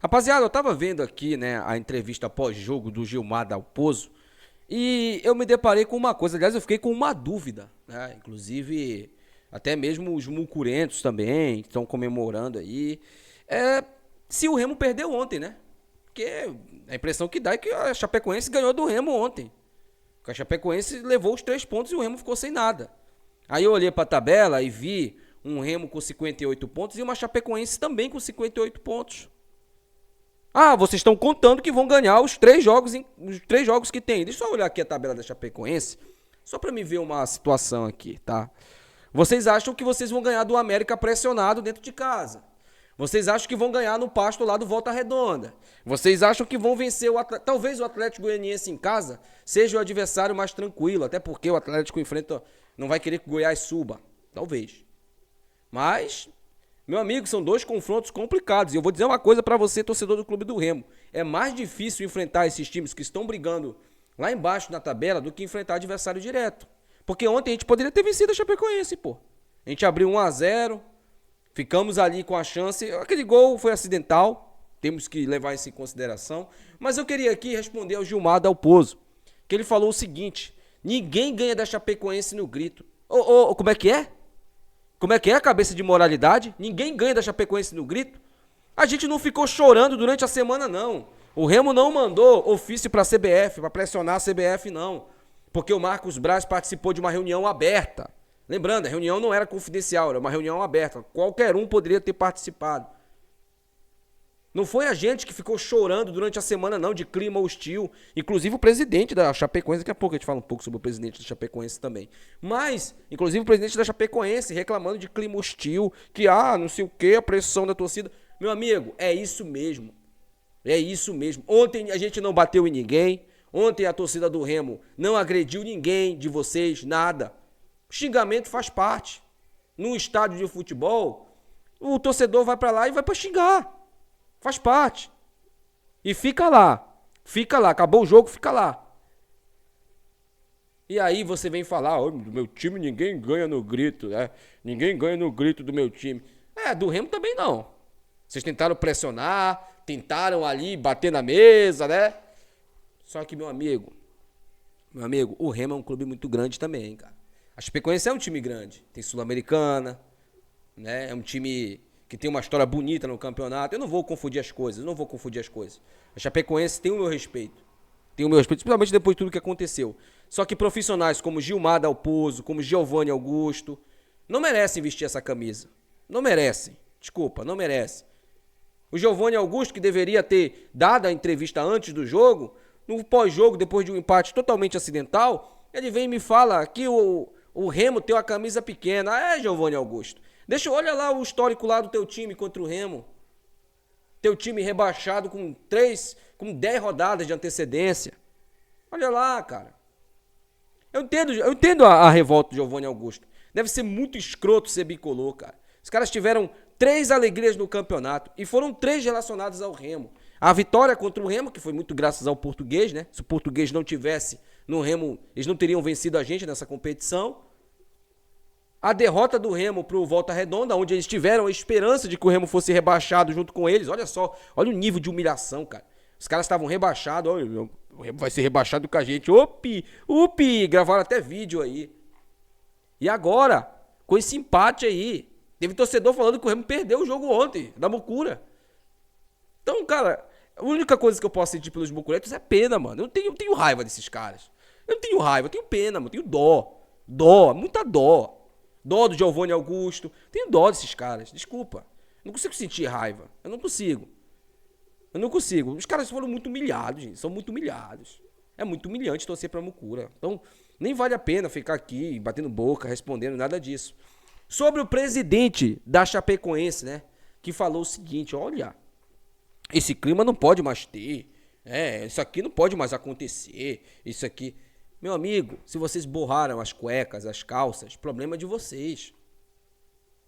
Rapaziada, eu tava vendo aqui, né, a entrevista pós-jogo do Gilmar Dalpozo e eu me deparei com uma coisa, aliás, eu fiquei com uma dúvida, né? Inclusive, até mesmo os mucurentos também estão comemorando aí. É, se o Remo perdeu ontem, né? Porque a impressão que dá é que a Chapecoense ganhou do Remo ontem. A Chapecoense levou os 3 pontos e o Remo ficou sem nada. Aí eu olhei pra tabela e vi um Remo com 58 pontos e uma Chapecoense também com 58 pontos. Ah, vocês estão contando que vão ganhar os três jogos que tem. Deixa eu olhar aqui a tabela da Chapecoense, só para me ver uma situação aqui, tá? Vocês acham que vocês vão ganhar do América pressionado dentro de casa. Vocês acham que vão ganhar no Pasto lá do Volta Redonda. Vocês acham que vão vencer o Atlético. Talvez o Atlético Goianiense em casa seja o adversário mais tranquilo, até porque o Atlético enfrenta, não vai querer que o Goiás suba. Talvez. Mas, meu amigo, são dois confrontos complicados. E eu vou dizer uma coisa pra você, torcedor do Clube do Remo. É mais difícil enfrentar esses times que estão brigando lá embaixo na tabela do que enfrentar adversário direto. Porque ontem a gente poderia ter vencido a Chapecoense, pô. A gente abriu 1-0, ficamos ali com a chance. Aquele gol foi acidental, temos que levar isso em consideração. Mas eu queria aqui responder ao Gilmar Dalpozo, que ele falou o seguinte: ninguém ganha da Chapecoense no grito. Como é que é? Como é que é a cabeça de moralidade? Ninguém ganha da Chapecoense no grito. A gente não ficou chorando durante a semana, não. O Remo não mandou ofício para a CBF, para pressionar a CBF, não. Porque o Marcos Braz participou de uma reunião aberta. Lembrando, a reunião não era confidencial, era uma reunião aberta. Qualquer um poderia ter participado. Não foi a gente que ficou chorando durante a semana, não, de clima hostil. Inclusive o presidente da Chapecoense, daqui a pouco a gente fala um pouco sobre o presidente da Chapecoense também. Mas, inclusive o presidente da Chapecoense reclamando de clima hostil, que, não sei o que, a pressão da torcida. Meu amigo, é isso mesmo. É isso mesmo. Ontem a gente não bateu em ninguém. Ontem a torcida do Remo não agrediu ninguém de vocês, nada. O xingamento faz parte. Num estádio de futebol, o torcedor vai pra lá e vai pra xingar. Faz parte. E fica lá. Fica lá. Acabou o jogo, fica lá. E aí você vem falar: do meu time ninguém ganha no grito, né? Ninguém ganha no grito do meu time. Do Remo também não. Vocês tentaram pressionar, tentaram ali bater na mesa, né? Só que, meu amigo, o Remo é um clube muito grande também, cara. A Chapecoense é um time grande. Tem Sul-Americana, né? É um time que tem uma história bonita no campeonato. Eu não vou confundir as coisas, A Chapecoense tem o meu respeito. Principalmente depois de tudo que aconteceu. Só que profissionais como Gilmar Dalpozo, como Giovanni Augusto, não merecem vestir essa camisa. Não merecem. Desculpa, não merecem. O Giovanni Augusto, que deveria ter dado a entrevista antes do jogo, no pós-jogo, depois de um empate totalmente acidental, ele vem e me fala que o Remo tem uma camisa pequena. Giovanni Augusto. Olha lá o histórico lá do teu time contra o Remo. Teu time rebaixado com 10 rodadas de antecedência. Olha lá, cara. Eu entendo a revolta do Giovanni Augusto. Deve ser muito escroto ser bicolor, cara. Os caras tiveram 3 alegrias no campeonato e foram 3 relacionadas ao Remo. A vitória contra o Remo, que foi muito graças ao português, né? Se o português não tivesse no Remo, eles não teriam vencido a gente nessa competição. A derrota do Remo pro Volta Redonda, onde eles tiveram a esperança de que o Remo fosse rebaixado junto com eles. Olha só, olha o nível de humilhação, cara. Os caras estavam rebaixados, olha, o Remo vai ser rebaixado com a gente. Upi, gravaram até vídeo aí. E agora, com esse empate aí, teve torcedor falando que o Remo perdeu o jogo ontem, da Mucura. Então, cara, a única coisa que eu posso sentir pelos mucuretos é pena, mano. Eu tenho raiva desses caras. Eu não tenho raiva, eu tenho pena, mano. Eu tenho dó. Muita dó. Dó do Giovanni Augusto. Tenho dó desses caras, desculpa. Eu não consigo sentir raiva. Eu não consigo. Os caras foram muito humilhados, gente. São muito humilhados. É muito humilhante torcer pra Mucura. Então, nem vale a pena ficar aqui batendo boca, respondendo, nada disso. Sobre o presidente da Chapecoense, né? Que falou o seguinte: olha, esse clima não pode mais ter. Isso aqui não pode mais acontecer. Isso aqui. Meu amigo, se vocês borraram as cuecas, as calças, problema de vocês.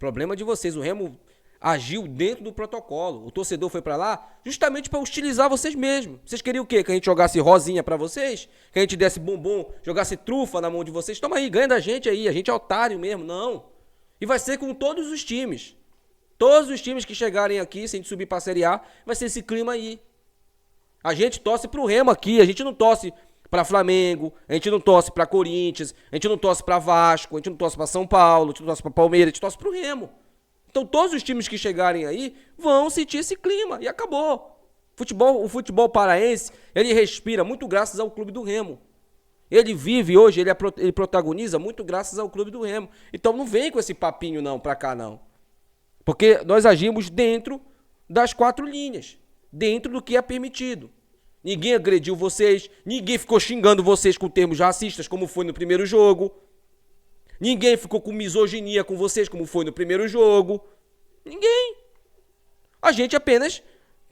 Problema de vocês. O Remo agiu dentro do protocolo. O torcedor foi pra lá justamente pra hostilizar vocês mesmos. Vocês queriam o quê? Que a gente jogasse rosinha pra vocês? Que a gente desse bombom, jogasse trufa na mão de vocês? Toma aí, ganha da gente aí. A gente é otário mesmo. Não. E vai ser com todos os times. Todos os times que chegarem aqui, se a gente subir pra Série A, vai ser esse clima aí. A gente torce pro Remo aqui, a gente não torce pra Flamengo, a gente não torce pra Corinthians, a gente não torce pra Vasco, a gente não torce pra São Paulo, a gente não torce pra Palmeiras, a gente torce pro Remo. Então todos os times que chegarem aí vão sentir esse clima e acabou. O futebol paraense, ele respira muito graças ao Clube do Remo. Ele vive hoje, ele protagoniza muito graças ao Clube do Remo. Então não vem com esse papinho não pra cá não. Porque nós agimos dentro das 4 linhas, dentro do que é permitido. Ninguém agrediu vocês, ninguém ficou xingando vocês com termos racistas, como foi no primeiro jogo. Ninguém ficou com misoginia com vocês, como foi no primeiro jogo. Ninguém. A gente apenas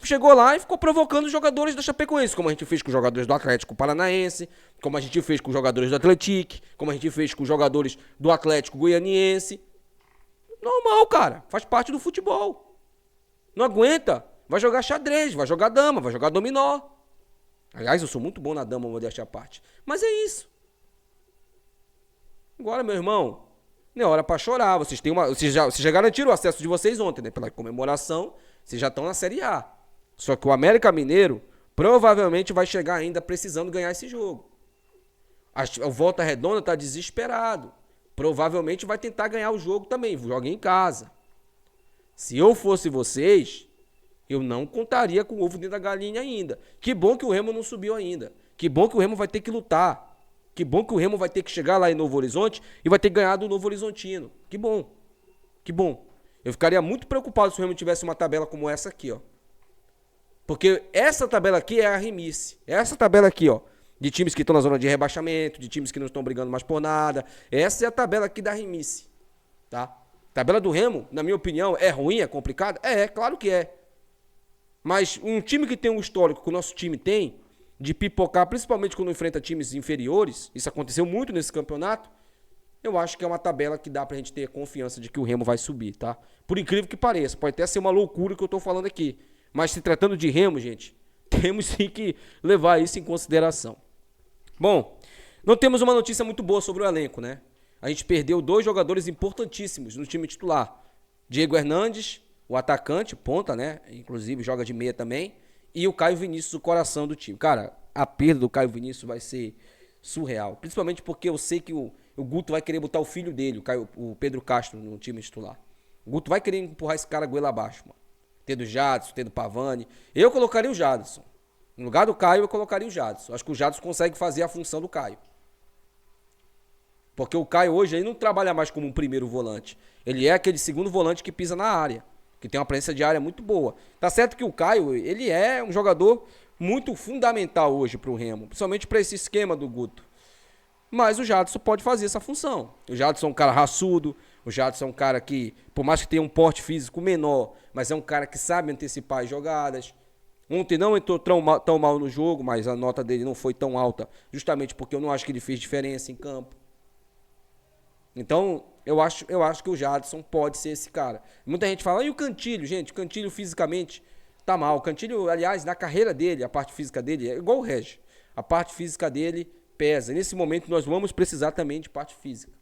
chegou lá e ficou provocando os jogadores da Chapecoense, como a gente fez com os jogadores do Atlético Paranaense, como a gente fez com os jogadores do Atlético, como a gente fez com os jogadores do Atlético Goianiense. Normal, cara. Faz parte do futebol. Não aguenta. Vai jogar xadrez, vai jogar dama, vai jogar dominó. Aliás, eu sou muito bom na dama, modéstia à parte. Mas é isso. Agora, meu irmão, não é hora pra chorar. Vocês já garantiram o acesso de vocês ontem, né? Pela comemoração, vocês já estão na Série A. Só que o América Mineiro provavelmente vai chegar ainda precisando ganhar esse jogo. O Volta Redonda tá desesperado. Provavelmente vai tentar ganhar o jogo também. Joga em casa. Se eu fosse vocês, eu não contaria com o ovo dentro da galinha ainda. Que bom que o Remo não subiu ainda. Que bom que o Remo vai ter que lutar. Que bom que o Remo vai ter que chegar lá em Novo Horizonte e vai ter que ganhar do Novo Horizontino. Que bom. Que bom. Eu ficaria muito preocupado se o Remo tivesse uma tabela como essa aqui, ó. Porque essa tabela aqui é a remice. Essa tabela aqui, ó. De times que estão na zona de rebaixamento, de times que não estão brigando mais por nada. Essa é a tabela aqui da remice. Tá? A tabela do Remo, na minha opinião, é ruim, é complicada? É, claro que é. Mas um time que tem um histórico que o nosso time tem, de pipocar, principalmente quando enfrenta times inferiores, isso aconteceu muito nesse campeonato, eu acho que é uma tabela que dá pra gente ter confiança de que o Remo vai subir, tá? Por incrível que pareça, pode até ser uma loucura que eu tô falando aqui, mas se tratando de Remo, gente, temos sim que levar isso em consideração. Bom, não temos uma notícia muito boa sobre o elenco, né? A gente perdeu 2 jogadores importantíssimos no time titular. Diego Hernandes, o atacante, ponta, né? Inclusive joga de meia também. E o Caio Vinícius, o coração do time. Cara, a perda do Caio Vinícius vai ser surreal. Principalmente porque eu sei que o Guto vai querer botar o filho dele, o Pedro Castro, no time titular. O Guto vai querer empurrar esse cara goela abaixo, mano. Tendo o Jadson, tendo o Pavani. Eu colocaria o Jadson. No lugar do Caio, eu colocaria o Jadson. Acho que o Jadson consegue fazer a função do Caio. Porque o Caio hoje ele não trabalha mais como um primeiro volante. Ele é aquele segundo volante que pisa na área. Que tem uma presença de área muito boa. Tá certo que o Caio, ele é um jogador muito fundamental hoje pro Remo. Principalmente para esse esquema do Guto. Mas o Jadson pode fazer essa função. O Jadson é um cara raçudo. O Jadson é um cara que, por mais que tenha um porte físico menor, mas é um cara que sabe antecipar as jogadas. Ontem não entrou tão mal no jogo, mas a nota dele não foi tão alta, justamente porque eu não acho que ele fez diferença em campo. Então, eu acho que o Jadson pode ser esse cara. Muita gente fala, e o Cantilho? Gente, o Cantilho fisicamente tá mal. O Cantilho, aliás, na carreira dele, a parte física dele é igual o Regi. A parte física dele pesa. Nesse momento, nós vamos precisar também de parte física.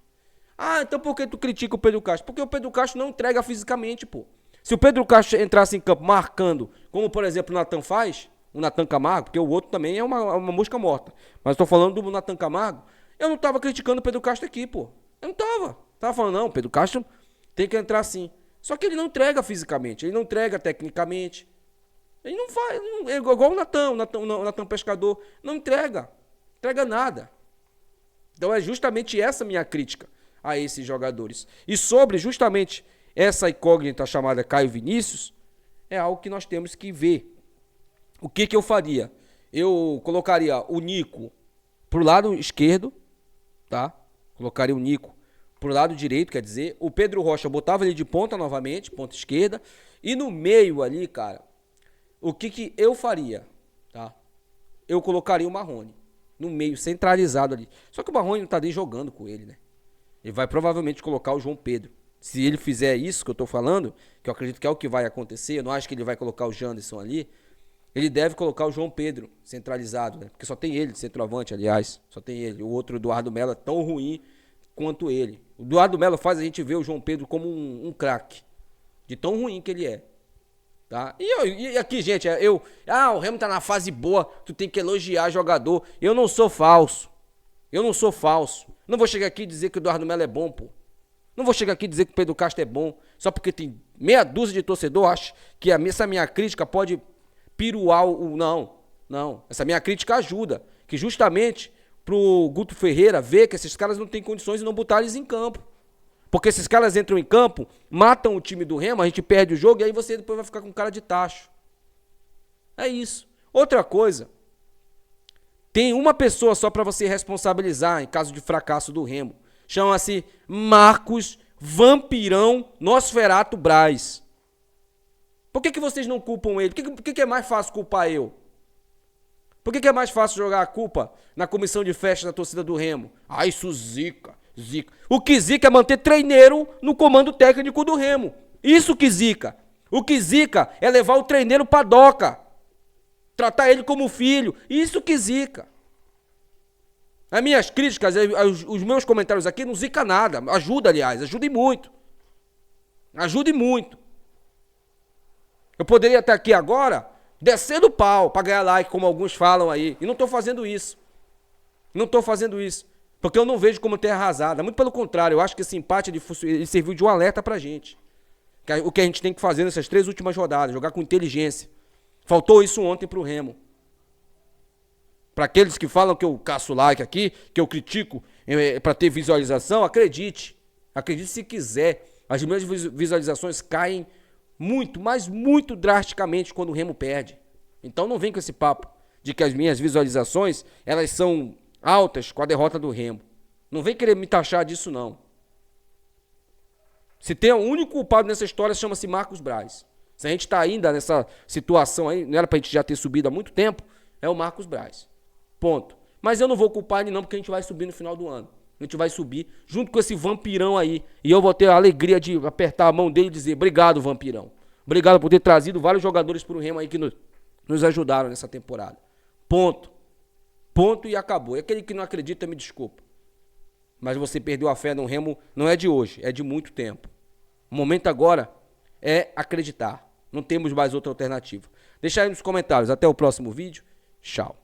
Ah, então por que tu critica o Pedro Castro? Porque o Pedro Castro não entrega fisicamente, pô. Se o Pedro Castro entrasse em campo marcando, como por exemplo o Natan faz, o Natan Camargo, porque o outro também é uma mosca morta. Mas eu tô falando do Natan Camargo, eu não tava criticando o Pedro Castro aqui, pô. Eu não tava. Tava falando, não, o Pedro Castro tem que entrar sim. Só que ele não entrega fisicamente, ele não entrega tecnicamente. Ele não faz, é igual o Natan Pescador, não entrega nada. Então é justamente essa minha crítica a esses jogadores. E sobre justamente essa incógnita chamada Caio Vinícius, é algo que nós temos que ver. O que eu faria? Eu colocaria o Nico pro lado esquerdo, tá? Colocaria o Nico pro lado direito, quer dizer, o Pedro Rocha botava ele de ponta novamente, ponta esquerda, e no meio ali, cara, o que eu faria, tá? Eu colocaria o Marrone no meio, centralizado ali. Só que o Marrone não tá nem jogando com ele, né? Ele vai provavelmente colocar o João Pedro. Se ele fizer isso que eu tô falando, que eu acredito que é o que vai acontecer, eu não acho que ele vai colocar o Janderson ali, ele deve colocar o João Pedro centralizado, né? Porque só tem ele de centroavante, aliás, só tem ele. O outro, Eduardo Melo, é tão ruim quanto ele. O Eduardo Melo faz a gente ver o João Pedro como um craque. De tão ruim que ele é. Tá? E aqui, gente, o Remo tá na fase boa, tu tem que elogiar jogador. Eu não sou falso. Não vou chegar aqui e dizer que o Eduardo Melo é bom, pô. Não vou chegar aqui e dizer que o Pedro Castro é bom, só porque tem meia dúzia de torcedor, acho que essa minha crítica pode piruar o... Não. Essa minha crítica ajuda, que justamente pro Guto Ferreira ver que esses caras não têm condições de não botar eles em campo. Porque esses caras entram em campo, matam o time do Remo, a gente perde o jogo e aí você depois vai ficar com cara de tacho. É isso. Outra coisa, tem uma pessoa só para você responsabilizar em caso de fracasso do Remo. Chama-se Marcos Vampirão Nosferato Braz. Por que vocês não culpam ele? Por que é mais fácil culpar eu? Por que é mais fácil jogar a culpa na comissão de festa da torcida do Remo? Ah, isso zica. O que zica é manter treineiro no comando técnico do Remo. Isso que zica. O que zica é levar o treineiro pra doca. Tratar ele como filho. Isso que zica. As minhas críticas, os meus comentários aqui não zica nada. Ajuda, aliás. Ajude muito. Eu poderia estar aqui agora descendo o pau pra ganhar like, como alguns falam aí. E não tô fazendo isso. Porque eu não vejo como terra arrasada. Muito pelo contrário, eu acho que esse empate ele serviu de um alerta pra gente. O que a gente tem que fazer nessas 3 últimas rodadas, jogar com inteligência. Faltou isso ontem pro Remo. Para aqueles que falam que eu caço like aqui, que eu critico para ter visualização, acredite. Acredite se quiser. As minhas visualizações caem muito, mas muito drasticamente quando o Remo perde. Então não vem com esse papo de que as minhas visualizações, elas são altas com a derrota do Remo. Não vem querer me taxar disso, não. Se tem um único culpado nessa história, chama-se Marcos Braz. Se a gente está ainda nessa situação aí, não era pra gente já ter subido há muito tempo, é o Marcos Braz. Ponto. Mas eu não vou culpar ele não, porque a gente vai subir no final do ano. A gente vai subir junto com esse vampirão aí. E eu vou ter a alegria de apertar a mão dele e dizer: obrigado, vampirão. Obrigado por ter trazido vários jogadores pro Remo aí que nos ajudaram nessa temporada. Ponto. Ponto e acabou. E aquele que não acredita, me desculpa. Mas você perdeu a fé no Remo, não é de hoje, é de muito tempo. O momento agora é acreditar. Não temos mais outra alternativa. Deixa aí nos comentários. Até o próximo vídeo. Tchau.